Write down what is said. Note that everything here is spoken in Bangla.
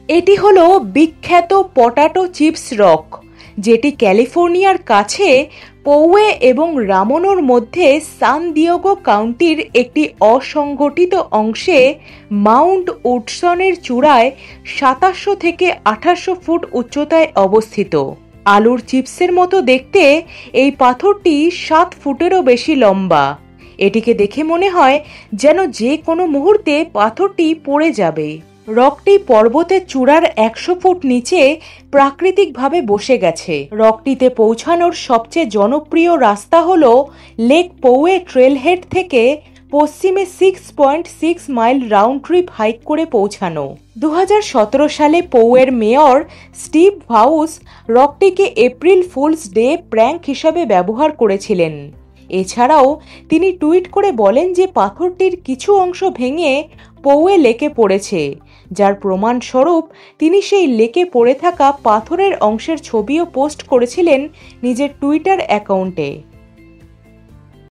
এটি হলো বিখ্যাত পটাটো চিপস রক, যেটি ক্যালিফোর্নিয়ার কাছে পৌয়ে এবং রামনোর মধ্যে সান দিয়েগো কাউন্টির একটি অসংগঠিত অংশে মাউন্ট উডসনের চূড়ায় ২৭০০ থেকে ২৮০০ ফুট উচ্চতায় অবস্থিত। আলুর চিপসের মতো দেখতে এই পাথরটি ৭ ফুটেরও বেশি লম্বা। এটিকে দেখে মনে হয় যেন যে কোনো মুহূর্তে পাথরটি পড়ে যাবে। রকটি পর্বতের চূড়ার ১০০ ফুট নিচে প্রাকৃতিকভাবে বসে গেছে। রকটিতে পৌঁছানোর সবচেয়ে জনপ্রিয় রাস্তা হল লেক পৌয়ে ট্রেলহেড থেকে পশ্চিমে ৬.৬ মাইল রাউন্ড ট্রিপ হাইক করে পৌঁছানো। ২০১৭ সালে পৌয়ের মেয়র স্টিভ ভাউস রকটিকে এপ্রিল ফুলস ডে প্র্যাঙ্ক হিসাবে ব্যবহার করেছিলেন। এছাড়াও তিনি টুইট করে বলেন যে পাথরটির কিছু অংশ ভেঙে পৌয়ে লেকে পড়েছে, যার প্রমাণস্বরূপ তিনি সেই লেকে পড়ে থাকা পাথরের অংশের ছবিও পোস্ট করেছিলেন নিজের টুইটার অ্যাকাউন্টে।